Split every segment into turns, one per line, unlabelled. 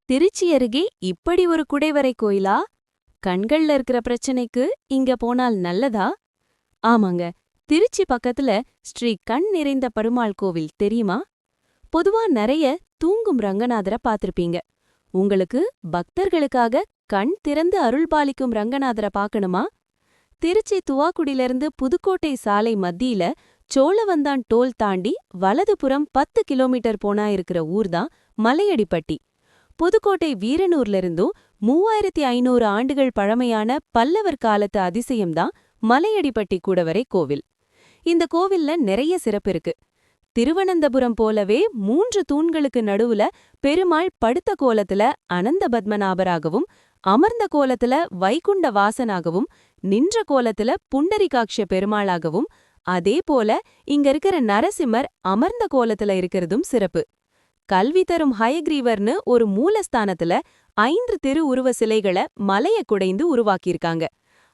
திருச்சி அருகே இப்படி ஒரு குடைவரை கோயிலா? கண்கள்ல இருக்கிற பிரச்சனைக்கு இங்க போனால் நல்லதா? ஆமாங்க, திருச்சி பக்கத்துல ஸ்ரீ கண் நிறைந்த பெருமாள் கோவில் தெரியுமா? பொதுவா நிறைய தூங்கும் ரங்கநாதர பாத்திருப்பீங்க. உங்களுக்கு பக்தர்களுக்காக கண் திறந்து அருள்பாலிக்கும் ரங்கநாதர பார்க்கணுமா? திருச்சி துவாக்குடியிலிருந்து புதுக்கோட்டை சாலை மத்தியில சோழவந்தான் டோல் தாண்டி வலதுபுறம் 10 கிலோமீட்டர் போனா இருக்கிற ஊர்தான் மலையடிப்பட்டி. புதுக்கோட்டை வீரனூர்ல இருந்தும் 3500 ஆண்டுகள் பழமையான பல்லவர் காலத்து அதிசயம்தான் மலையடிப்பட்டி குடவரை கோவில். இந்த கோவில்ல நிறைய சிறப்பு இருக்கு. திருவனந்தபுரம் போலவே 3 தூண்களுக்கு நடுவுல பெருமாள் படுத்த கோலத்துல அனந்த பத்மநாபராகவும், அமர்ந்த கோலத்துல வைகுண்ட வாசனாகவும், நின்ற கோலத்துல புண்டரிகாட்ச பெருமாளாகவும், அதே போல இங்க இருக்கிற நரசிம்மர் அமர்ந்த கோலத்துல இருக்கிறதும் சிறப்பு. கல்வி தரும் ஹயக்ரீவர்னு ஒரு மூலஸ்தானத்துல 5 திரு உருவ சிலைகளை மலைய குடைந்து உருவாக்கியிருக்காங்க.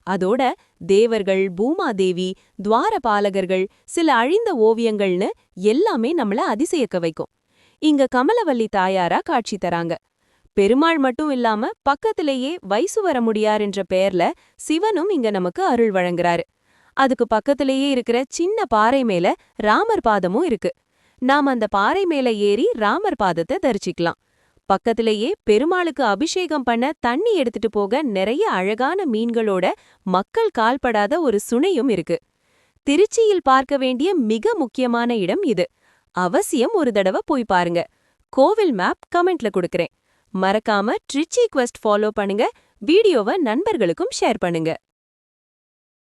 அதோட தேவர்கள், பூமாதேவி, துவாரபாலகர்கள், சில அழிந்த ஓவியங்கள்னு எல்லாமே நம்மள அதிசயக்க வைக்கும். இங்க கமலவல்லி தாயாரா காட்சி தராங்க. பெருமாள் மட்டும் இல்லாம பக்கத்திலேயே வைசுவரமுடியார் என்ற பெயர்ல சிவனும் இங்க நமக்கு அருள் வழங்குறாரு. அதுக்கு பக்கத்திலேயே இருக்கிற சின்ன பாறை மேல ராமர் பாதமும் இருக்கு. நாம அந்த பாறை மேல ஏறி ராமர் பாதத்தை தரிசிக்கலாம். பக்கத்திலேயே பெருமாளுக்கு அபிஷேகம் பண்ண தண்ணி எடுத்துட்டு போக நிறைய அழகான மீன்களோட மக்கள் கால்படாத ஒரு சுனையும் இருக்கு. திருச்சியில் பார்க்க வேண்டிய மிக முக்கியமான இடம் இது. அவசியம் ஒரு தடவை போய் பாருங்க. கோவில் மேப் கமெண்ட்ல கொடுக்கறேன். மறக்காம ட்ரிச்சி குவெஸ்ட் ஃபாலோ பண்ணுங்க. வீடியோவை நண்பர்களுக்கும் ஷேர் பண்ணுங்க.